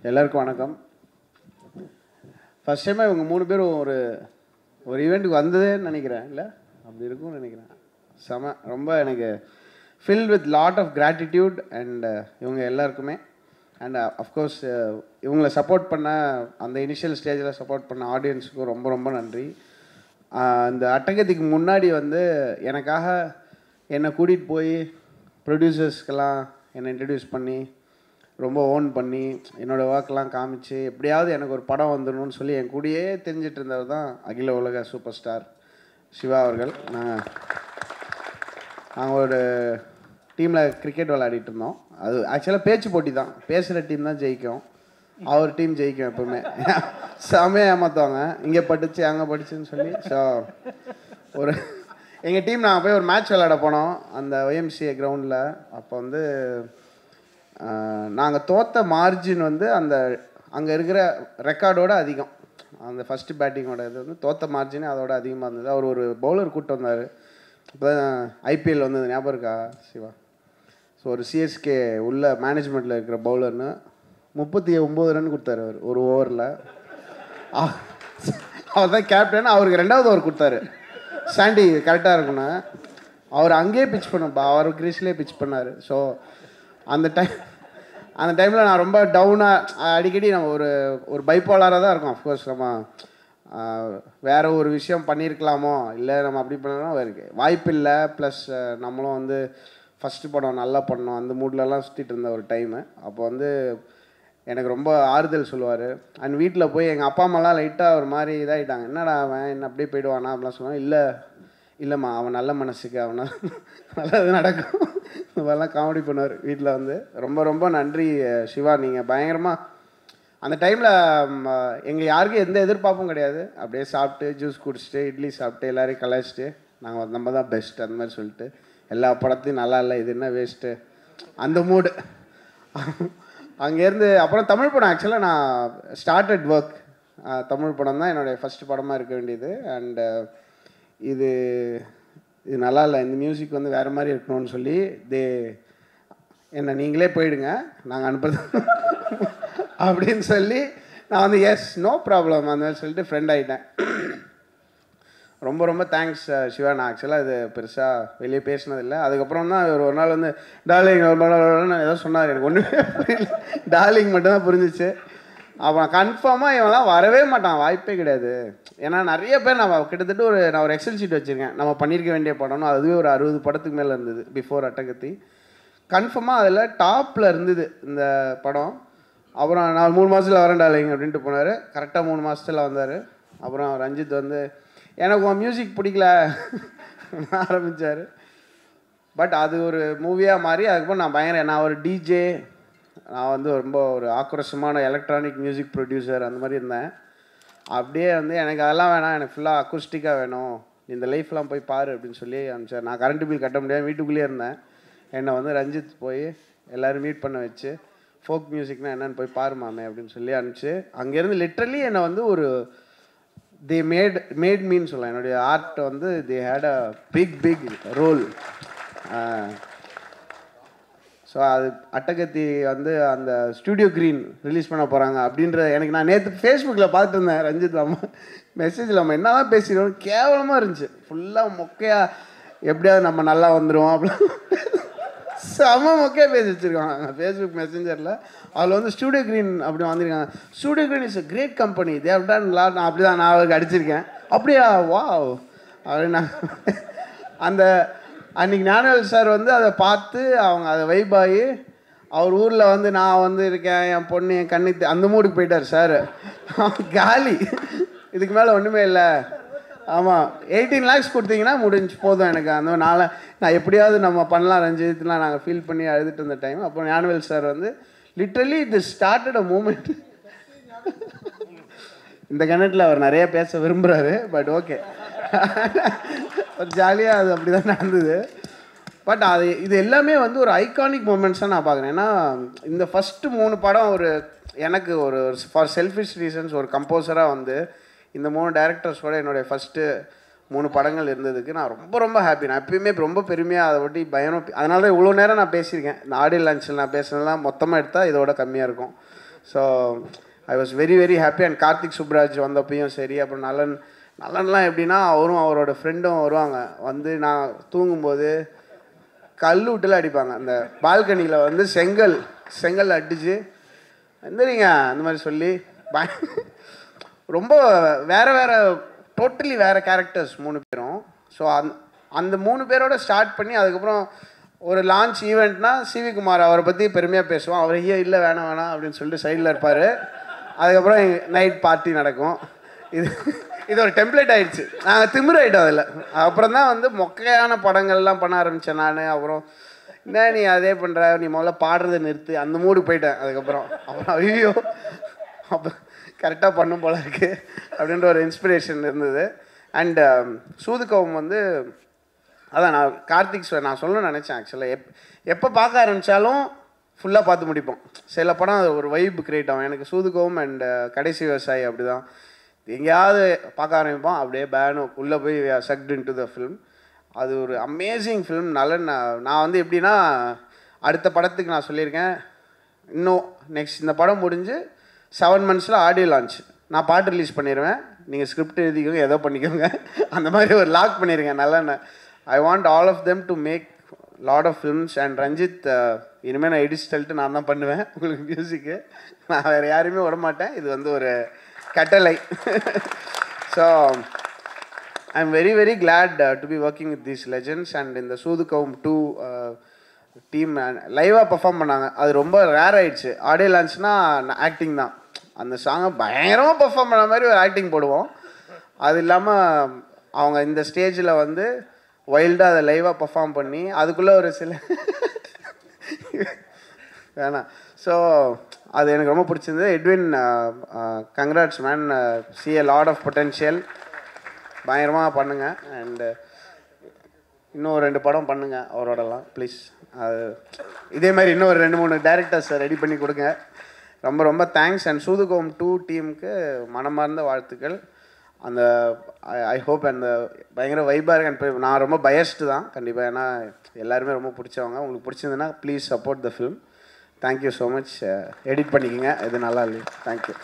எல்லாருக்கும் வணக்கம். ஃபர்ஸ்ட் டைமாக இவங்க 3 பேரும் ஒரு ஈவெண்ட்டுக்கு வந்ததேன்னு நினைக்கிறேன். இல்லை அப்படி இருக்கும்னு நினைக்கிறேன். ரொம்ப எனக்கு fill with lot of gratitude and இவங்க எல்லாருக்குமே. அண்ட் அஃப்கோர்ஸ் இவங்களை சப்போர்ட் பண்ண அந்த இனிஷியல் ஸ்டேஜில் சப்போர்ட் பண்ண ஆடியன்ஸுக்கும் ரொம்ப ரொம்ப நன்றி. இந்த அட்டகத்திக்கு முன்னாடி எனக்காக என்னை கூட்டிகிட்டு போய் ப்ரொடியூசர்ஸ்க்கெல்லாம் என்னை இன்ட்ரடியூஸ் பண்ணி ரொம்ப ஓன் பண்ணி என்னோடய ஒர்க்கெலாம் காமிச்சு எப்படியாவது எனக்கு ஒரு படம் வந்துடணும்னு சொல்லி என் கூடயே தெரிஞ்சிட்டு இருந்தவர் தான் அகில உலக சூப்பர் ஸ்டார் சிவா அவர்கள். நாங்கள் ஒரு டீமில் கிரிக்கெட் விளையாடிட்டு இருந்தோம். அது ஆக்சுவலாக பேச்சு போட்டி தான், பேசுகிற டீம் தான் ஜெயிக்கும், அவர் டீம் ஜெயிக்கும் எப்போவுமே. செமையாக ஏமாற்றுவாங்க, இங்கே படிச்சு அங்கே படிச்சுன்னு சொல்லி. ஸோ எங்கள் டீம் நாங்கள் போய் ஒரு மேட்ச் விளையாட போனோம் அந்த YMCA கிரவுண்டில். அப்போ நாங்கள் தோற்ற மார்ஜின் அங்கே இருக்கிற ரெக்கார்டோட அதிகம். அந்த ஃபஸ்ட்டு பேட்டிங்கோட இது தோற்ற மார்ஜினே அதோட அதிகமாக இருந்தது. அவர் ஒரு பவுலர் கூப்பிட்டு வந்தார். இப்போ IPL வந்தது ஞாபகம் இருக்கா சிவா? ஸோ ஒரு CSK உள்ள மேனேஜ்மெண்ட்டில் இருக்கிற பவுலர்னு 39 ரன் கொடுத்தாரு அவர் ஒரு ஓவரில். அவர் தான் கேப்டன். அவருக்கு 2வது ஓவர் கொடுத்தாரு. சாண்டி கரெக்டாக இருக்குன்னு அவர் அங்கேயே பிச் பண்ணப்பா, அவர் கிரீஸ்லேயே பிச் பண்ணார். ஸோ அந்த டைமில் நான் ரொம்ப டவுனாக அடிக்கடி நம்ம ஒரு பைப்போலாராக தான் இருக்கும். அஃப்கோர்ஸ் நம்ம வேறு ஒரு விஷயம் பண்ணியிருக்கலாமோ, இல்லை நம்ம அப்படி பண்ணலாம் வாய்ப்பு இல்லை. ப்ளஸ் நம்மளும் ஃபஸ்ட்டு படம் நல்லா பண்ணோம், அந்த மூட்லலாம் சுற்றிட்டு இருந்த ஒரு டைமு. அப்போ எனக்கு ரொம்ப ஆறுதல் சொல்லுவார். அண்ட் வீட்டில் போய் எங்கள் அப்பா அம்மாலாம் லைட்டாக ஒரு மாதிரி இதாகிட்டாங்க. என்னடா அவன் என்ன அப்படியே போயிடுவானா அப்படிலாம் சொல்லுவாங்க. இல்லைம்மா அவன் நல்ல மனசுக்கு அவனால் நல்லது நடக்கும், இந்த மாதிரிலாம் காமெடி பண்ணுவார் வீட்டில். ரொம்ப ரொம்ப நன்றி சிவா. நீங்கள் பயங்கரமாக அந்த டைமில் எங்கள் யாருக்கும் எந்த எதிர்பார்ப்பும் கிடையாது. அப்படியே சாப்பிட்டு ஜூஸ் குடிச்சிட்டு இட்லி சாப்பிட்டு எல்லோரையும் கலாய்ச்சிட்டு நம்ம தான் பெஸ்ட் அந்த மாதிரி சொல்லிட்டு எல்லா படத்தையும் நல்லா இல்லை, இது என்ன வேஸ்ட்டு அந்த மூடு. அங்கேருந்து அப்புறம் தமிழ் படம் ஆக்சுவலாக நான் ஸ்டார்டட் ஒர்க். தமிழ் படம் தான் என்னுடைய ஃபஸ்ட்டு படமாக இருக்க வேண்டியது. அண்டு இது நல்லா இல்லை, இந்த மியூசிக் வேறு மாதிரி இருக்கணும்னு சொல்லி என்ன நீங்களே போயிடுங்க நாங்கள் அனுப்புறது அப்படின்னு சொல்லி நான் எஸ் நோ ப்ராப்ளம் அந்த மாதிரி சொல்லிட்டு ஃப்ரெண்ட் ஆகிட்டேன். ரொம்ப ரொம்ப தேங்க்ஸ் சிவா. நான் ஆக்சுவலாக இது பெருசாக வெளியே பேசினதில்லை. அதுக்கப்புறம் தான் ஒரு நாள் டார்லிங் ஏதோ சொன்னார், எனக்கு ஒன்றுமே புரியல. டார்லிங் மட்டும்தான் புரிஞ்சிச்சு. அவன் கன்ஃபார்மாக இவன்லாம் வரவே மாட்டான், வாய்ப்பே கிடையாது. ஏன்னா நிறைய பேர் கிட்டத்தட்ட நான் ஒரு எக்ஸல் ஷீட் வச்சுருக்கேன் நம்ம பண்ணியிருக்க வேண்டிய படம்னு. அதுவே ஒரு 60 படத்துக்கு மேலே இருந்தது பிஃபோர் அட்டகத்தி. கன்ஃபார்மாக அதில் டாப்பில் இருந்தது இந்த படம். அப்புறம் நான் 3 மாதத்தில் வரேன் டார்லிங் அப்படின்ட்டு போனார். கரெக்டாக 3 மாதத்தில் வந்தார். அப்புறம் ரஞ்சித் எனக்கு உன் மியூசிக் பிடிக்கல ஆரம்பித்தார். பட் அது ஒரு மூவியாக மாறி அதுக்கப்புறம் நான் ஒரு டிஜே, நான் ரொம்ப ஒரு ஆக்ரோஷமான எலக்ட்ரானிக் மியூசிக் ப்ரொடியூசர் அந்த மாதிரி இருந்தேன். அப்படியே எனக்கு அதெல்லாம் வேணாம், எனக்கு ஃபுல்லாக அக்குஸ்டிக்காக வேணும், இந்த லைஃப்லாம் போய் பாரு அப்படின்னு சொல்லி அனுப்பிச்சார். நான் கரண்ட் பில் கட்ட முடியாது, வீட்டுக்குள்ளேயே இருந்தேன். என்னை ரஞ்சித் போய் எல்லோரும் மீட் பண்ண வச்சு ஃபோக் மியூசிக்னால் என்னென்னு போய் பாருமாமே அப்படின்னு சொல்லி அனுப்பிச்சு அங்கேருந்து லிட்ரலி என்னை ஒரு தே மேட் மீன்னு சொல்லலாம். என்னுடைய art they had a big role. So அது அட்டகத்தி அந்த ஸ்டூடியோ க்ரீன் ரிலீஸ் பண்ண போகிறாங்க அப்படின்ற எனக்கு நான் நேற்று ஃபேஸ்புக்கில் பார்த்துட்டு இருந்தேன். ரஞ்சித் மெசேஜில் நம்ம என்ன தான் பேசிக்கிறோம், கேவலமாக இருந்துச்சு. ஃபுல்லாக மொக்கையாக எப்படியாவது நம்ம நல்லா வந்துடுவோம் அப்படின்னு செம மொக்கையாக பேசி வச்சுருக்காங்க ஃபேஸ்புக் மெசேஞ்சரில். அதில் ஸ்டூடியோ க்ரீன் அப்படி வந்திருக்காங்க. Studio Green is a great company, they've done lot. நான் அப்படி தான் நான் அவருக்கு அடிச்சிருக்கேன். அப்படியா வா அப்படின்னு அந்த அன்றைக்கி ஞானவேல் சார் அதை பார்த்து அவங்க அதை வைபாகி அவர் ஊரில் நான் இருக்கேன், என் பொண்ணு என் கண்ணுக்கு அந்த மூடுக்கு போயிட்டார் சார். காலி, இதுக்கு மேலே ஒன்றுமே இல்லை. ஆமாம் 18 lakhs கொடுத்தீங்கன்னா முடிஞ்சு போதும் எனக்கு. நான் எப்படியாவது நம்ம பண்ணலாம் ரஞ்சித்லாம் நாங்கள் ஃபீல் பண்ணி அழுதுட்டு இருந்த டைம். அப்புறம் ஞானவேல் சார் லிட்ரலி இது ஸ்டார்டட் அ மூமெண்ட். இந்த கணட்டில் அவர் நிறைய பேச விரும்புகிறாரு. பட் ஓகே, ஒரு ஜாலியாக அது அப்படி தான் நடந்தது. பட் இது எல்லாமே ஒரு ஐகானிக் மூமெண்ட்ஸாக நான் பார்க்குறேன். ஏன்னா இந்த ஃபஸ்ட்டு 3 படம் எனக்கு ஃபார் செல்ஃபிஷ் ரீசன்ஸ் ஒரு கம்போசராக இந்த 3 டைரக்டர்ஸோட என்னுடைய ஃபஸ்ட்டு 3 படங்கள் இருந்ததுக்கு நான் ரொம்ப ரொம்ப ஹாப்பி. நான் எப்பயுமே ரொம்ப பெருமையாக அதை ஒட்டி பயணம். அதனால தான் இவ்வளோ நேரம் நான் பேசியிருக்கேன். இந்த ஆடியோ லான்ச்சில் நான் பேசுனதெல்லாம் மொத்தமாக எடுத்தால் இதோட கம்மியாக இருக்கும். So I was very very happy. And Karthik Subraj வந்தப்பையும் சரி, அப்புறம் நலன்லாம் எப்படின்னா அவரும் அவரோட ஃப்ரெண்டும் வருவாங்க. வந்து நான் தூங்கும்போது கல் விட்டுல அடிப்பாங்க. அந்த பால்கனியில் வந்து செங்கல் அடிச்சு எந்திரிங்க அந்த மாதிரி சொல்லி ரொம்ப வேறு டோட்டலி வேறு கேரக்டர்ஸ் 3 பேரும். ஸோ அந்த 3 பேரோட ஸ்டார்ட் பண்ணி அதுக்கப்புறம் ஒரு லான்ச் ஈவெண்ட்னா சிவி குமார் அவரை பற்றி பெருமையாக பேசுவோம். அவர் இல்லை வேணாம் அப்படின்னு சொல்லிட்டு சைடில் இருப்பார். அதுக்கப்புறம் நைட் பார்ட்டி நடக்கும். இது ஒரு டெம்ப்ளேட் ஆகிடுச்சு. நாங்கள் திமிராயிட்டோம் அதில். அப்புறம் தான் வந்து மொக்கையான படங்கள்லாம் பண்ண ஆரம்பித்தேன் நான். அப்புறம் என்ன நீ அதே பண்ணுற, நீ முதல்ல பாடுறதை நிறுத்து, அந்த மூடு போயிட்டேன். அப்புறம் ஐயோ அப்போ கரெக்டாக பண்ணும் போல இருக்குது அப்படின்ற ஒரு இன்ஸ்பிரேஷன் இருந்தது. அண்டு சூதுகவும் வந்து அதான் நான் சொல்லணும்னு நினச்சேன். ஆக்சுவலாக எப்போ பார்க்க ஆரம்பித்தாலும் ஃபுல்லாக பார்த்து முடிப்போம். சில படம் ஒரு வைப் கிரியேட் ஆகும். எனக்கு சூதுகவும் அண்ட் கடைசி விவசாயி அப்படி தான். எங்கேயாவது பார்க்க ஆரம்பிப்போம், அப்படியே பேனும் உள்ளே போய் sucked in to the film. அது ஒரு அமேசிங் ஃபிலிம். நான் வந்து எப்படின்னா அடுத்த படத்துக்கு நான் சொல்லியிருக்கேன், இன்னும் நெக்ஸ்ட் இந்த படம் முடிஞ்சு 7 monthஸில் ஆடியோ லான்ச், நான் பாட்டு ரிலீஸ் பண்ணிடுவேன், நீங்கள் ஸ்கிரிப்ட் எழுதிக்கோங்க, ஏதோ பண்ணிக்கோங்க, அந்த மாதிரி ஒரு லாக் பண்ணியிருக்கேன். நல்ல I want all of them to make lot of films. And Ranjith இனிமேல் நான் எடிஸ்டல்ட்டு நான் தான் பண்ணுவேன் உங்களுக்கு மியூசிக்கு. நான் வேறு யாரையுமே விட மாட்டேன். இது வந்து ஒரு கட்டளை. So I am very very glad to be working with these legends. And இந்த சூதுகவும் 2 டீம் லைவாக பர்ஃபார்ம் பண்ணாங்க. அது ரொம்ப ரேர் ஆகிடுச்சு. ஆடியோ லான்ச்னால் ஆக்டிங் தான். அந்த சாங்கை பயங்கரமாக பர்ஃபார்ம் பண்ண மாதிரி ஒரு ஆக்டிங் போடுவோம். அது இல்லாமல் அவங்க இந்த ஸ்டேஜில் வந்து வைல்டாக அதை லைவாக பர்ஃபார்ம் பண்ணி அதுக்குள்ளே ஒரு சில வேணாம். ஸோ அது எனக்கு ரொம்ப பிடிச்சிருந்தது. Edwin congrats man, see a lot of potential. பயங்கரமாக பண்ணுங்கள். அண்டு இன்னும் 2 படம் பண்ணுங்கள் அவரோடலாம் ப்ளீஸ். அது இதே மாதிரி இன்னும் 2-3 டைரக்டர்ஸ் ரெடி பண்ணி கொடுங்க. ரொம்ப ரொம்ப தேங்க்ஸ். அண்ட் சூதுகவும் 2 டீமுக்கு மனமார்ந்த வாழ்த்துக்கள். அந்த ஐ ஹோப் அந்த பயங்கர வைபாக இருக்கு. அண்ட் நான் ரொம்ப பயஸ்டு தான் கண்டிப்பாக, ஏன்னா எல்லாருமே ரொம்ப பிடிச்சவங்க. உங்களுக்கு பிடிச்சிருந்துன்னா please support the film. Thank you so much. Edit பண்ணிக்கோங்க, இது நல்லா இல்லை. தேங்க்யூ.